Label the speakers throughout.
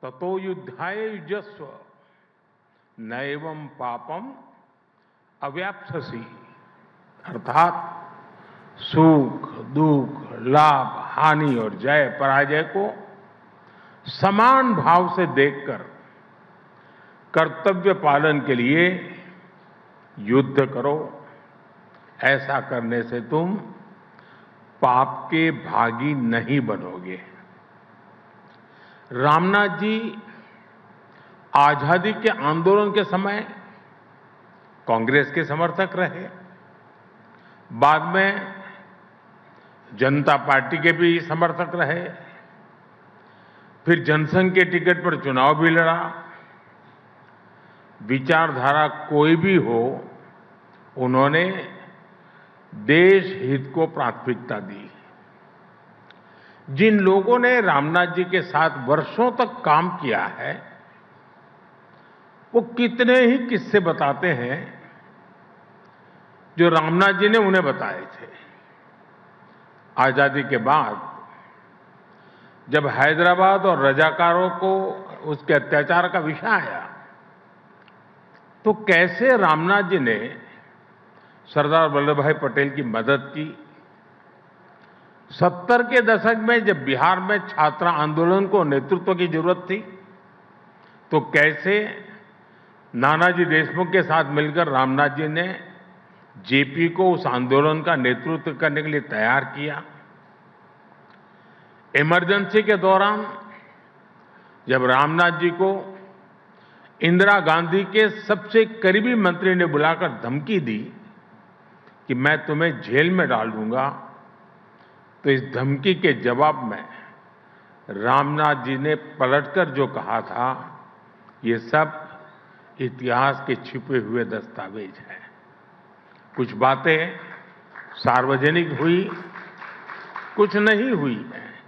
Speaker 1: ततो युद्धाय युजस्व नैवं पापम अव्याप्स्यसि। अर्थात सुख दुख, लाभ हानि और जय पराजय को समान भाव से देखकर कर्तव्य पालन के लिए युद्ध करो। ऐसा करने से तुम पाप के भागी नहीं बनोगे। रामनाथ जी आजादी के आंदोलन के समय कांग्रेस के समर्थक रहे, बाद में जनता पार्टी के भी समर्थक रहे, फिर जनसंघ के टिकट पर चुनाव भी लड़ा। विचारधारा कोई भी हो, उन्होंने देश हित को प्राथमिकता दी। जिन लोगों ने रामनाथ जी के साथ वर्षों तक काम किया है, वो कितने ही किस्से बताते हैं जो रामनाथ जी ने उन्हें बताए थे। आजादी के बाद जब हैदराबाद और रजाकारों को उसके अत्याचार का विषय आया, तो कैसे रामनाथ जी ने सरदार वल्लभ भाई पटेल की मदद की। 70 के दशक में जब बिहार में छात्र आंदोलन को नेतृत्व की जरूरत थी, तो कैसे नानाजी देशमुख के साथ मिलकर रामनाथ जी ने जेपी को उस आंदोलन का नेतृत्व करने के लिए तैयार किया। इमरजेंसी के दौरान जब रामनाथ जी को इंदिरा गांधी के सबसे करीबी मंत्री ने बुलाकर धमकी दी कि मैं तुम्हें जेल में डाल दूंगा, तो इस धमकी के जवाब में रामनाथ जी ने पलटकर जो कहा था, ये सब इतिहास के छिपे हुए दस्तावेज हैं। कुछ बातें सार्वजनिक हुई, कुछ नहीं हुई हैं,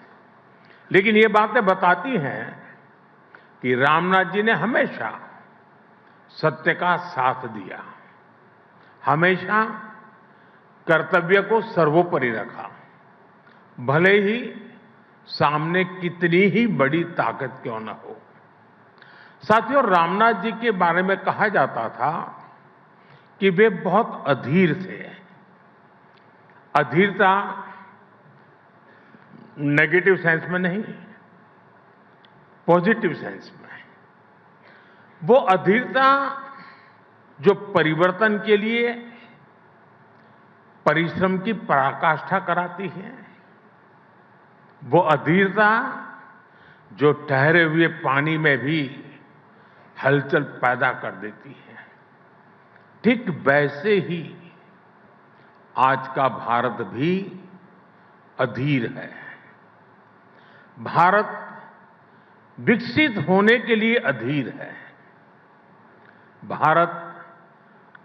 Speaker 1: लेकिन ये बातें बताती हैं कि रामनाथ जी ने हमेशा सत्य का साथ दिया, हमेशा कर्तव्य को सर्वोपरि रखा, भले ही सामने कितनी ही बड़ी ताकत क्यों न हो। साथियों, रामनाथ जी के बारे में कहा जाता था कि वे बहुत अधीर थे। अधीरता नेगेटिव सेंस में नहीं, पॉजिटिव सेंस में। वो अधीरता जो परिवर्तन के लिए परिश्रम की पराकाष्ठा कराती है, वो अधीरता जो ठहरे हुए पानी में भी हलचल पैदा कर देती है। ठीक वैसे ही आज का भारत भी अधीर है। भारत विकसित होने के लिए अधीर है। भारत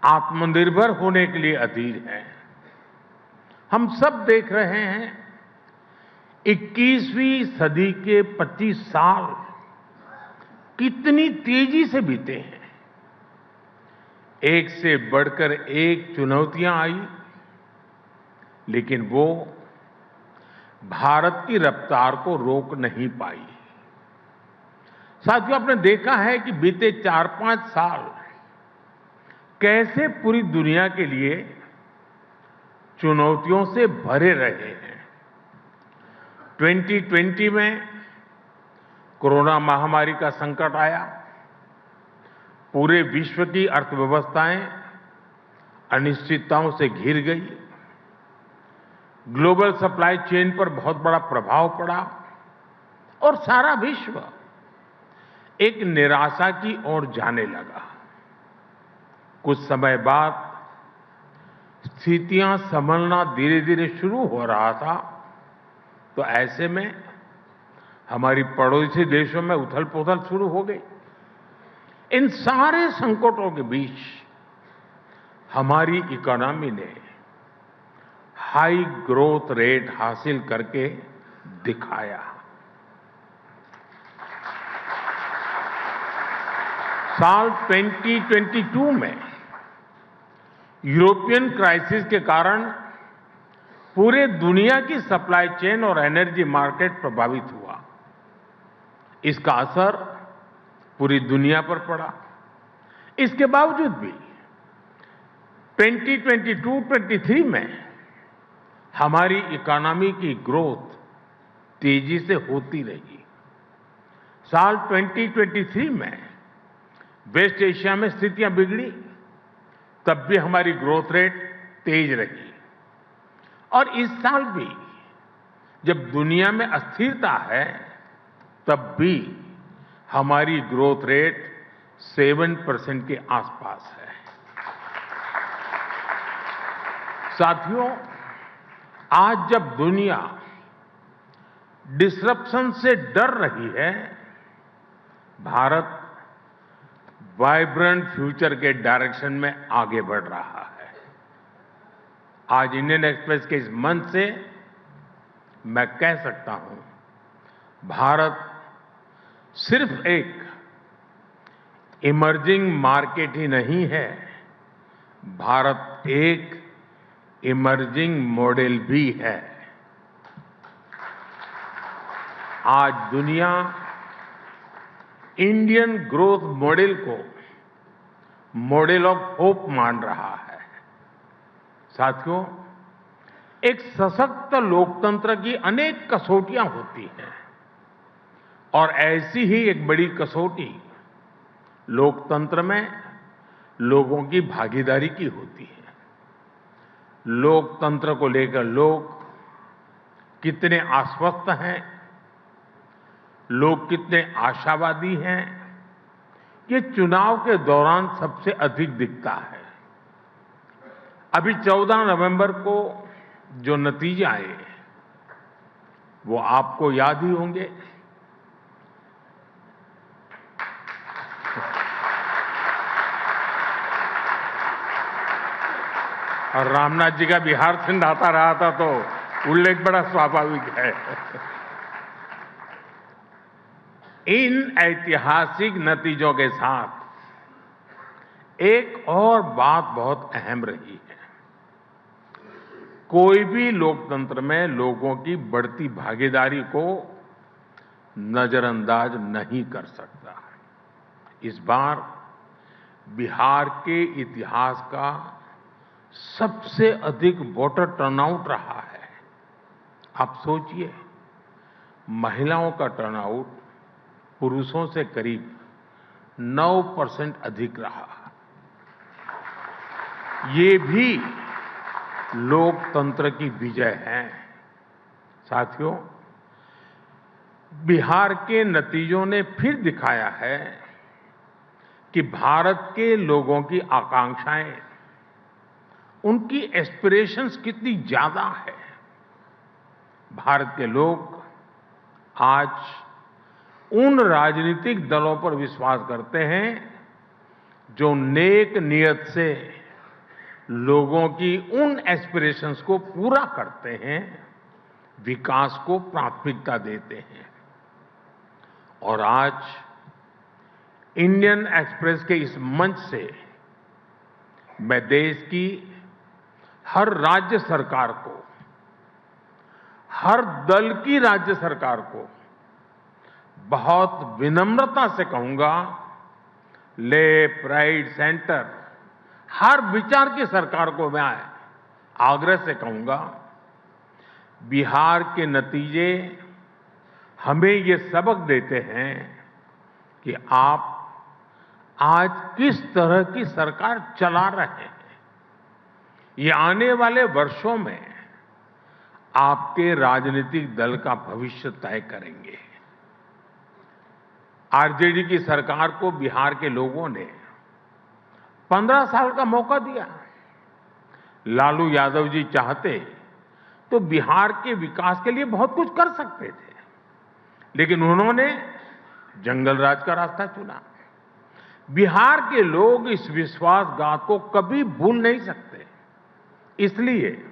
Speaker 1: आत्मनिर्भर होने के लिए अधीर है। हम सब देख रहे हैं 21वीं सदी के 25 साल कितनी तेजी से बीते हैं। एक से बढ़कर एक चुनौतियां आई, लेकिन वो भारत की रफ्तार को रोक नहीं पाई। साथियों, आपने देखा है कि बीते 4-5 साल कैसे पूरी दुनिया के लिए चुनौतियों से भरे रहे हैं। 2020 में कोरोना महामारी का संकट आया, पूरे विश्व की अर्थव्यवस्थाएं अनिश्चितताओं से घिर गई, ग्लोबल सप्लाई चेन पर बहुत बड़ा प्रभाव पड़ा और सारा विश्व एक निराशा की ओर जाने लगा। कुछ समय बाद स्थितियां संभलना धीरे धीरे शुरू हो रहा था, तो ऐसे में हमारी पड़ोसी देशों में उथल-पुथल शुरू हो गई। इन सारे संकटों के बीच हमारी इकोनॉमी ने हाई ग्रोथ रेट हासिल करके दिखाया। साल 2022 में यूरोपियन क्राइसिस के कारण पूरे दुनिया की सप्लाई चेन और एनर्जी मार्केट प्रभावित हुआ। इसका असर पूरी दुनिया पर पड़ा। इसके बावजूद भी 2022-23 में हमारी इकोनॉमी की ग्रोथ तेजी से होती रही। साल 2023 में वेस्ट एशिया में स्थितियां बिगड़ी, तब भी हमारी ग्रोथ रेट तेज रही। और इस साल भी जब दुनिया में अस्थिरता है, तब भी हमारी ग्रोथ रेट 7% के आसपास है। साथियों, आज जब दुनिया डिसरप्शन से डर रही है, भारत वाइब्रेंट फ्यूचर के डायरेक्शन में आगे बढ़ रहा है। आज इंडियन एक्सप्रेस के इस मंच से मैं कह सकता हूं, भारत सिर्फ एक इमर्जिंग मार्केट ही नहीं है, भारत एक इमर्जिंग मॉडल भी है। आज दुनिया इंडियन ग्रोथ मॉडल को मॉडल ऑफ होप मान रहा है। साथियों, एक सशक्त लोकतंत्र की अनेक कसौटियां होती हैं और ऐसी ही एक बड़ी कसौटी लोकतंत्र में लोगों की भागीदारी की होती है। लोकतंत्र को लेकर लोग कितने आश्वस्त हैं, लोग कितने आशावादी हैं, ये चुनाव के दौरान सबसे अधिक दिखता है। अभी 14 नवंबर को जो नतीजे आए, वो आपको याद ही होंगे। और रामनाथ जी का बिहार से नाता रहा था, तो उल्लेख बड़ा स्वाभाविक है। इन ऐतिहासिक नतीजों के साथ एक और बात बहुत अहम रही है। कोई भी लोकतंत्र में लोगों की बढ़ती भागीदारी को नजरअंदाज नहीं कर सकता। इस बार बिहार के इतिहास का सबसे अधिक वोटर टर्नआउट रहा है। आप सोचिए, महिलाओं का टर्नआउट पुरुषों से करीब 9% अधिक रहा। ये भी लोकतंत्र की विजय है। साथियों, बिहार के नतीजों ने फिर दिखाया है कि भारत के लोगों की आकांक्षाएं, उनकी एस्पिरेशंस कितनी ज्यादा है। भारत के लोग आज उन राजनीतिक दलों पर विश्वास करते हैं जो नेक नियत से लोगों की उन एस्पिरेशंस को पूरा करते हैं, विकास को प्राथमिकता देते हैं। और आज इंडियन एक्सप्रेस के इस मंच से मैं देश की हर राज्य सरकार को, हर दल की राज्य सरकार को बहुत विनम्रता से कहूंगा, लेफ्ट राइट सेंटर, हर विचार की सरकार को मैं आग्रह से कहूंगा, बिहार के नतीजे हमें ये सबक देते हैं कि आप आज किस तरह की सरकार चला रहे हैं। ये आने वाले वर्षों में आपके राजनीतिक दल का भविष्य तय करेंगे। आरजेडी की सरकार को बिहार के लोगों ने 15 साल का मौका दिया। लालू यादव जी चाहते तो बिहार के विकास के लिए बहुत कुछ कर सकते थे, लेकिन उन्होंने जंगल राज का रास्ता चुना। बिहार के लोग इस विश्वासघात को कभी भूल नहीं सकते। इसलिए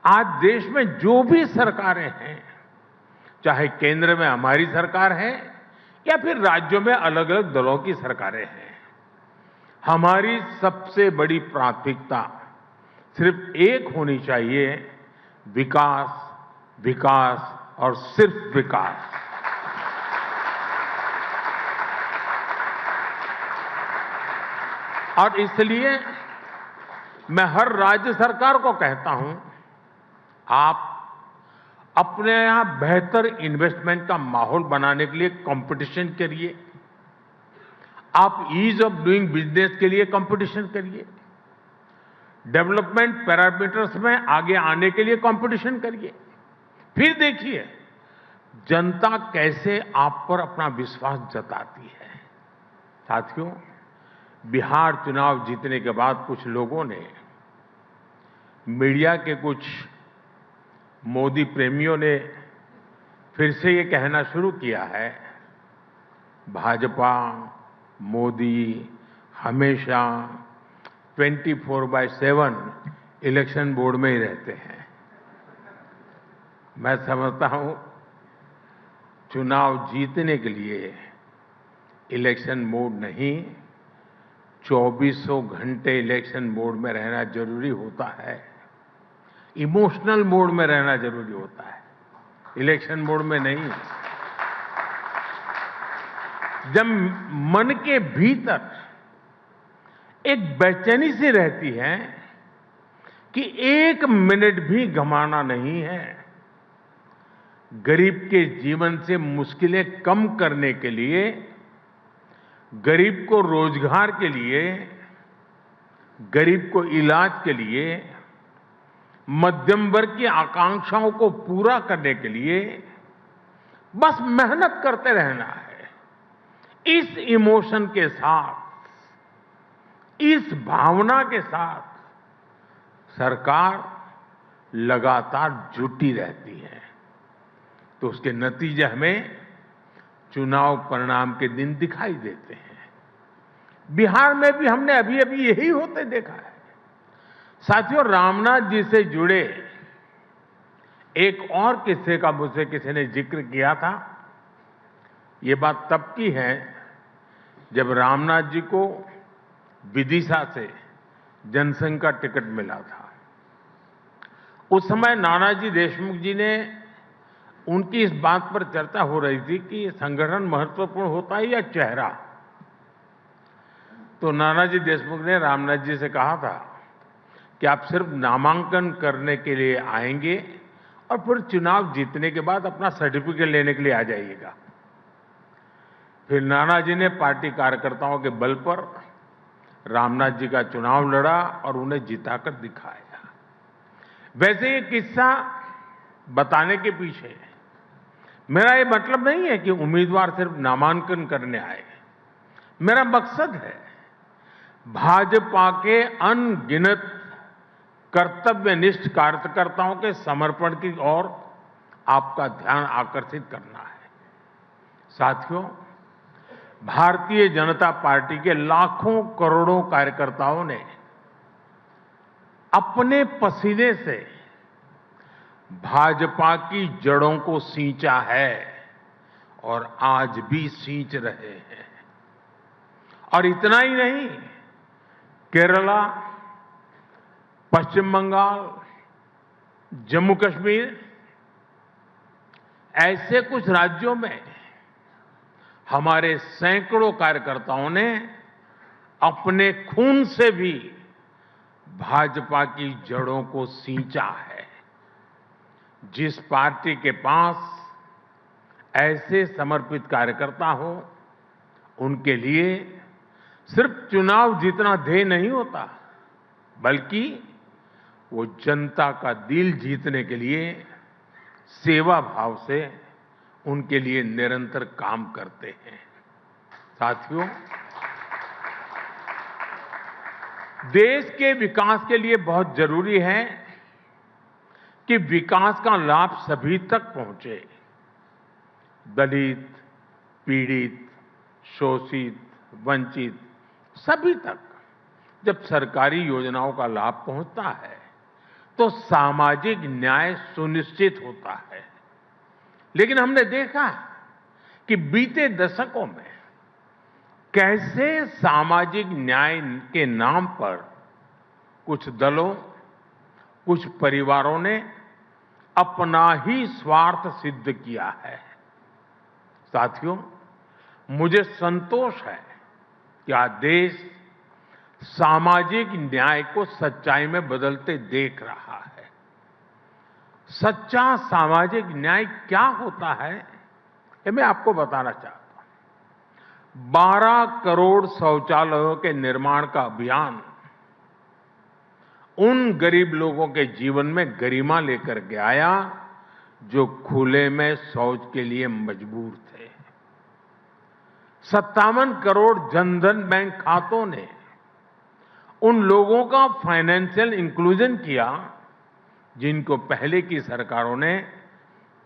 Speaker 1: आज देश में जो भी सरकारें हैं, चाहे केंद्र में हमारी सरकार है या फिर राज्यों में अलग अलग दलों की सरकारें हैं, हमारी सबसे बड़ी प्राथमिकता सिर्फ एक होनी चाहिए, विकास, विकास और सिर्फ विकास। और इसलिए मैं हर राज्य सरकार को कहता हूं, आप अपने यहां बेहतर इन्वेस्टमेंट का माहौल बनाने के लिए कंपटीशन करिए। आप ईज ऑफ डूइंग बिजनेस के लिए कंपटीशन करिए। डेवलपमेंट पैरामीटर्स में आगे आने के लिए कंपटीशन करिए। फिर देखिए जनता कैसे आप पर अपना विश्वास जताती है। साथियों, बिहार चुनाव जीतने के बाद कुछ लोगों ने, मीडिया के कुछ मोदी प्रेमियों ने फिर से ये कहना शुरू किया है, भाजपा मोदी हमेशा 24/7 इलेक्शन बोर्ड में ही रहते हैं। मैं समझता हूं चुनाव जीतने के लिए इलेक्शन मोड नहीं, 2400 घंटे इलेक्शन मोड में रहना जरूरी होता है। इमोशनल मोड में रहना जरूरी होता है, इलेक्शन मोड में नहीं। जब मन के भीतर एक बेचैनी सी रहती है कि 1 मिनट भी गंवाना नहीं है, गरीब के जीवन से मुश्किलें कम करने के लिए, गरीब को रोजगार के लिए, गरीब को इलाज के लिए, मध्यम वर्ग की आकांक्षाओं को पूरा करने के लिए बस मेहनत करते रहना है। इस इमोशन के साथ, इस भावना के साथ सरकार लगातार जुटी रहती है, तो उसके नतीजे हमें चुनाव परिणाम के दिन दिखाई देते हैं। बिहार में भी हमने अभी अभी यही होते देखा है। साथियों, रामनाथ जी से जुड़े एक और किस्से का मुझसे किसी ने जिक्र किया था। ये बात तब की है जब रामनाथ जी को विदिशा से जनसंघ का टिकट मिला था। उस समय नानाजी देशमुख जी ने, उनकी इस बात पर चर्चा हो रही थी कि संगठन महत्वपूर्ण होता है या चेहरा। तो नानाजी देशमुख ने रामनाथ जी से कहा था कि आप सिर्फ नामांकन करने के लिए आएंगे और फिर चुनाव जीतने के बाद अपना सर्टिफिकेट लेने के लिए आ जाइएगा। फिर नानाजी ने पार्टी कार्यकर्ताओं के बल पर रामनाथ जी का चुनाव लड़ा और उन्हें जिताकर दिखाया। वैसे ये किस्सा बताने के पीछे मेरा ये मतलब नहीं है कि उम्मीदवार सिर्फ नामांकन करने आए। मेरा मकसद है भाजपा के अनगिनत कर्तव्यनिष्ठ कार्यकर्ताओं के समर्पण की ओर आपका ध्यान आकर्षित करना है। साथियों, भारतीय जनता पार्टी के लाखों करोड़ों कार्यकर्ताओं ने अपने पसीने से भाजपा की जड़ों को सींचा है और आज भी सींच रहे हैं। और इतना ही नहीं, केरला, पश्चिम बंगाल, जम्मू कश्मीर, ऐसे कुछ राज्यों में हमारे सैकड़ों कार्यकर्ताओं ने अपने खून से भी भाजपा की जड़ों को सींचा है। जिस पार्टी के पास ऐसे समर्पित कार्यकर्ता हो, उनके लिए सिर्फ चुनाव जीतना ध्येय नहीं होता, बल्कि वो जनता का दिल जीतने के लिए सेवा भाव से उनके लिए निरंतर काम करते हैं। साथियों, देश के विकास के लिए बहुत जरूरी है कि विकास का लाभ सभी तक पहुंचे। दलित, पीड़ित, शोषित, वंचित सभी तक जब सरकारी योजनाओं का लाभ पहुंचता है तो सामाजिक न्याय सुनिश्चित होता है। लेकिन हमने देखा कि बीते दशकों में कैसे सामाजिक न्याय के नाम पर कुछ दलों, कुछ परिवारों ने अपना ही स्वार्थ सिद्ध किया है। साथियों, मुझे संतोष है कि आज देश सामाजिक न्याय को सच्चाई में बदलते देख रहा है। सच्चा सामाजिक न्याय क्या होता है, ये मैं आपको बताना चाहता हूं। 12 करोड़ शौचालयों के निर्माण का अभियान उन गरीब लोगों के जीवन में गरिमा लेकर के आया जो खुले में शौच के लिए मजबूर थे। 57 करोड़ जनधन बैंक खातों ने उन लोगों का फाइनेंशियल इंक्लूजन किया जिनको पहले की सरकारों ने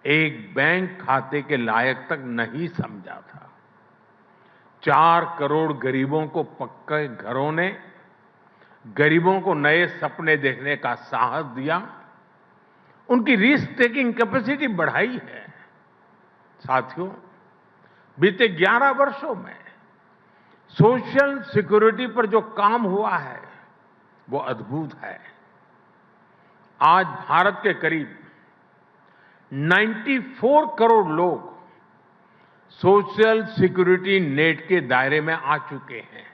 Speaker 1: एक बैंक खाते के लायक तक नहीं समझा था। 4 करोड़ गरीबों को पक्के घरों ने गरीबों को नए सपने देखने का साहस दिया, उनकी रिस्क टेकिंग कैपेसिटी बढ़ाई है। साथियों, बीते 11 वर्षों में सोशल सिक्योरिटी पर जो काम हुआ है वो अद्भुत है। आज भारत के करीब 94 करोड़ लोग सोशल सिक्योरिटी नेट के दायरे में आ चुके हैं।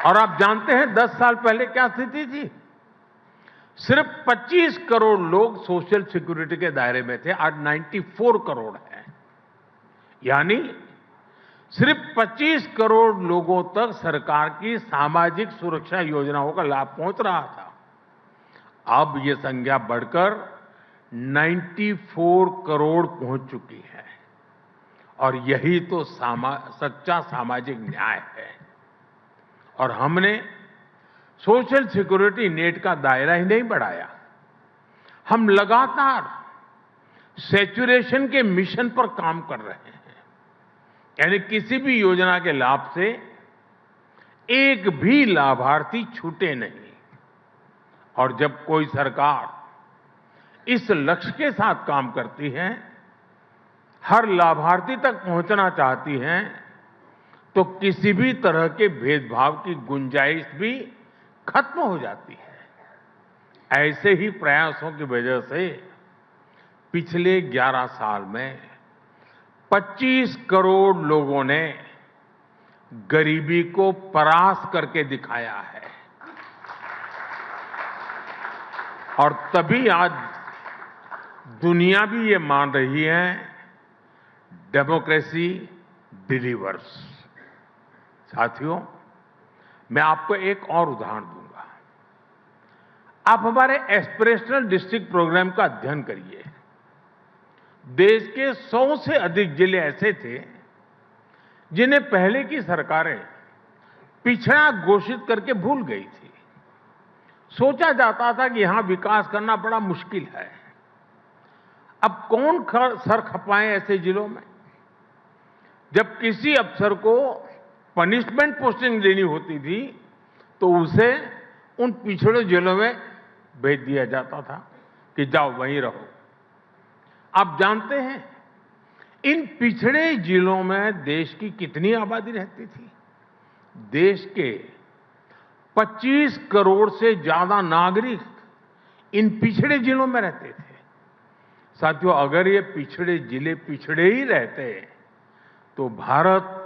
Speaker 1: और आप जानते हैं 10 साल पहले क्या स्थिति थी? सिर्फ 25 करोड़ लोग सोशल सिक्योरिटी के दायरे में थे, आज 94 करोड़ हैं। यानी सिर्फ 25 करोड़ लोगों तक सरकार की सामाजिक सुरक्षा योजनाओं का लाभ पहुंच रहा था। अब ये संख्या बढ़कर 94 करोड़ पहुंच चुकी है। और यही तो सच्चा सामाजिक न्याय है। और हमने सोशल सिक्योरिटी नेट का दायरा ही नहीं बढ़ाया, हम लगातार सैचुरेशन के मिशन पर काम कर रहे हैं। यानी किसी भी योजना के लाभ से एक भी लाभार्थी छूटे नहीं। और जब कोई सरकार इस लक्ष्य के साथ काम करती है, हर लाभार्थी तक पहुंचना चाहती है, तो किसी भी तरह के भेदभाव की गुंजाइश भी खत्म हो जाती है। ऐसे ही प्रयासों की वजह से पिछले 11 साल में 25 करोड़ लोगों ने गरीबी को परास्त करके दिखाया है। और तभी आज दुनिया भी ये मान रही है, डेमोक्रेसी डिलीवर्स। साथियों, मैं आपको एक और उदाहरण दूंगा। आप हमारे एस्पिरेशनल डिस्ट्रिक्ट प्रोग्राम का अध्ययन करिए। देश के 100 से अधिक जिले ऐसे थे जिन्हें पहले की सरकारें पिछड़ा घोषित करके भूल गई थी। सोचा जाता था कि यहां विकास करना बड़ा मुश्किल है। अब कौन सर खपाए ऐसे जिलों में? जब किसी अफसर को पनिशमेंट पोस्टिंग देनी होती थी तो उसे उन पिछड़े जिलों में भेज दिया जाता था कि जाओ वहीं रहो। आप जानते हैं इन पिछड़े जिलों में देश की कितनी आबादी रहती थी? देश के 25 करोड़ से ज्यादा नागरिक इन पिछड़े जिलों में रहते थे। साथियों, अगर ये पिछड़े जिले पिछड़े ही रहते तो भारत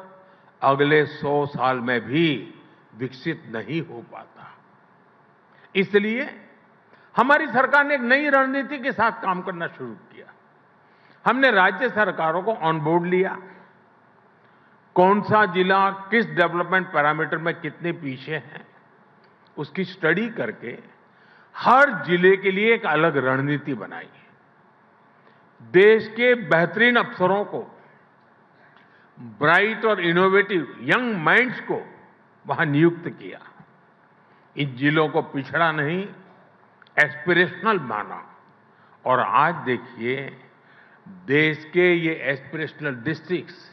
Speaker 1: अगले 100 साल में भी विकसित नहीं हो पाता। इसलिए हमारी सरकार ने एक नई रणनीति के साथ काम करना शुरू किया। हमने राज्य सरकारों को ऑन बोर्ड लिया। कौन सा जिला किस डेवलपमेंट पैरामीटर में कितने पीछे है, उसकी स्टडी करके हर जिले के लिए एक अलग रणनीति बनाई। देश के बेहतरीन अफसरों को, ब्राइट और इनोवेटिव यंग माइंड्स को वहां नियुक्त किया। इन जिलों को पिछड़ा नहीं, एस्पिरेशनल माना। और आज देखिए, देश के ये एस्पिरेशनल डिस्ट्रिक्ट्स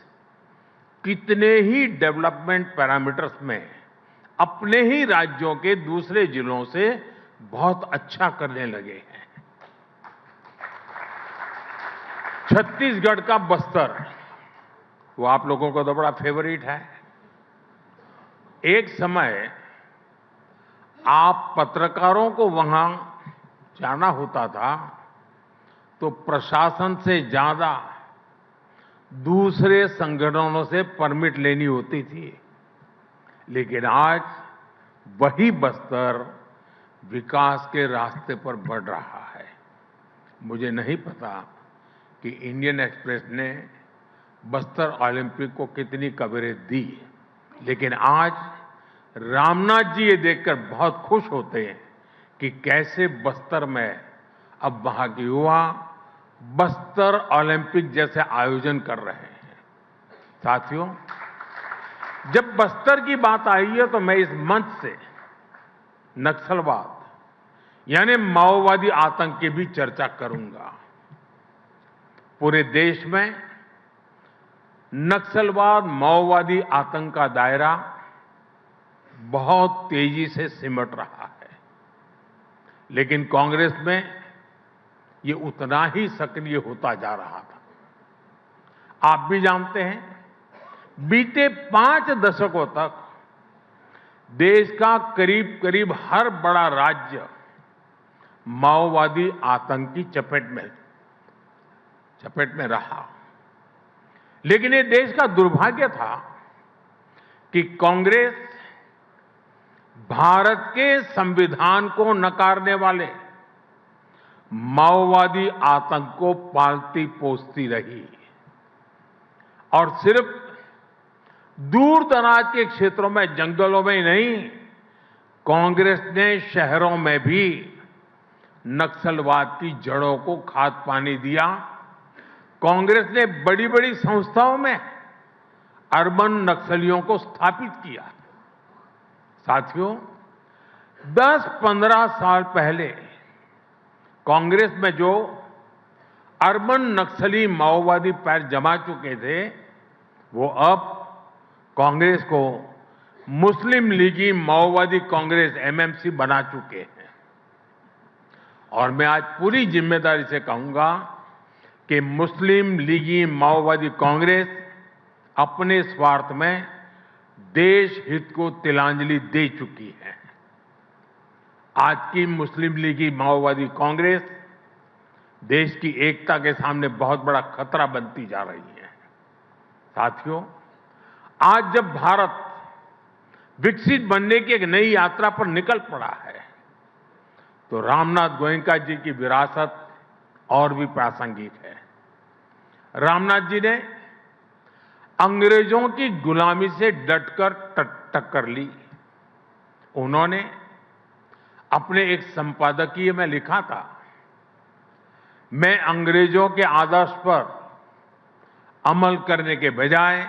Speaker 1: कितने ही डेवलपमेंट पैरामीटर्स में अपने ही राज्यों के दूसरे जिलों से बहुत अच्छा करने लगे हैं। छत्तीसगढ़ का बस्तर, वो आप लोगों को तो बड़ा फेवरेट है। एक समय आप पत्रकारों को वहां जाना होता था तो प्रशासन से ज्यादा दूसरे संगठनों से परमिट लेनी होती थी। लेकिन आज वही बस्तर विकास के रास्ते पर बढ़ रहा है। मुझे नहीं पता कि इंडियन एक्सप्रेस ने बस्तर ओलंपिक को कितनी कवरेज दी, लेकिन आज रामनाथ जी ये देखकर बहुत खुश होते हैं कि कैसे बस्तर में अब वहां के युवा बस्तर ओलंपिक जैसे आयोजन कर रहे हैं। साथियों, जब बस्तर की बात आई है तो मैं इस मंच से नक्सलवाद यानी माओवादी आतंक की भी चर्चा करूंगा। पूरे देश में नक्सलवाद माओवादी आतंक का दायरा बहुत तेजी से सिमट रहा है, लेकिन कांग्रेस में ये उतना ही सक्रिय होता जा रहा था। आप भी जानते हैं, बीते 5 दशकों तक देश का करीब करीब हर बड़ा राज्य माओवादी आतंक की चपेट में रहा। लेकिन ये देश का दुर्भाग्य था कि कांग्रेस भारत के संविधान को नकारने वाले माओवादी आतंक को पालती पोसती रही और सिर्फ दूर दराज के क्षेत्रों में, जंगलों में ही नहीं, कांग्रेस ने शहरों में भी नक्सलवाद की जड़ों को खाद पानी दिया। कांग्रेस ने बड़ी बड़ी संस्थाओं में अर्बन नक्सलियों को स्थापित किया। साथियों, 10-15 साल पहले कांग्रेस में जो अर्बन नक्सली माओवादी पैर जमा चुके थे, वो अब कांग्रेस को मुस्लिम लीगी माओवादी कांग्रेस एमएमसी बना चुके हैं। और मैं आज पूरी जिम्मेदारी से कहूंगा कि मुस्लिम लीगी माओवादी कांग्रेस अपने स्वार्थ में देश हित को तिलांजलि दे चुकी है। आज की मुस्लिम लीगी माओवादी कांग्रेस देश की एकता के सामने बहुत बड़ा खतरा बनती जा रही है। साथियों, आज जब भारत विकसित बनने की एक नई यात्रा पर निकल पड़ा है, तो रामनाथ गोयनका जी की विरासत और भी प्रासंगिक है। रामनाथ जी ने अंग्रेजों की गुलामी से डटकर टक्कर ली। उन्होंने अपने एक संपादकीय में लिखा था, मैं अंग्रेजों के आदर्श पर अमल करने के बजाय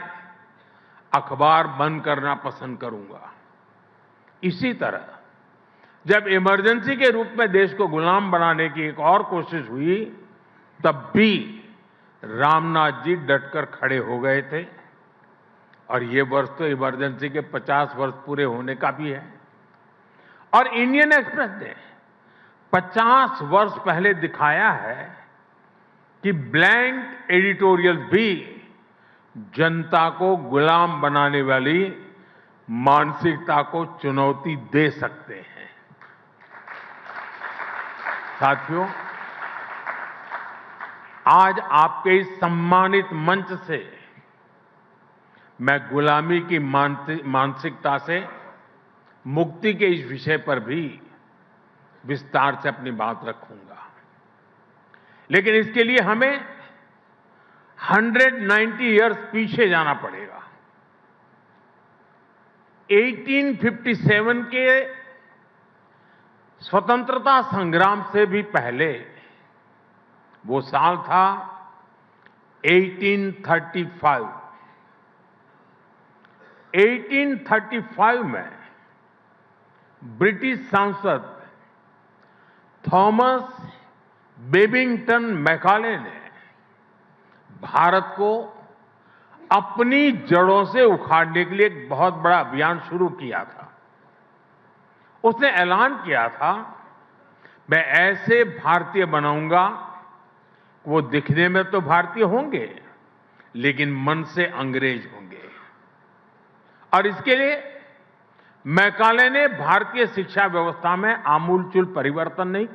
Speaker 1: अखबार बंद करना पसंद करूंगा। इसी तरह जब इमरजेंसी के रूप में देश को गुलाम बनाने की एक और कोशिश हुई, तब भी रामनाथ जी डटकर खड़े हो गए थे। और ये वर्ष तो इमरजेंसी के 50 वर्ष पूरे होने का भी है। और इंडियन एक्सप्रेस ने 50 वर्ष पहले दिखाया है कि ब्लैंक एडिटोरियल भी जनता को गुलाम बनाने वाली मानसिकता को चुनौती दे सकते हैं। साथियों, आज आपके इस सम्मानित मंच से मैं गुलामी की मानसिकता से मुक्ति के इस विषय पर भी विस्तार से अपनी बात रखूंगा। लेकिन इसके लिए हमें 190 इयर्स पीछे जाना पड़ेगा। 1857 के स्वतंत्रता संग्राम से भी पहले वो साल था 1835। 1835 में ब्रिटिश सांसद थॉमस बेबिंगटन मैकाले ने भारत को अपनी जड़ों से उखाड़ने के लिए एक बहुत बड़ा अभियान शुरू किया था। उसने ऐलान किया था, मैं ऐसे भारतीय बनाऊंगा, वो दिखने में तो भारतीय होंगे लेकिन मन से अंग्रेज होंगे। और इसके लिए मैकाले ने भारतीय शिक्षा व्यवस्था में आमूलचूल परिवर्तन नहीं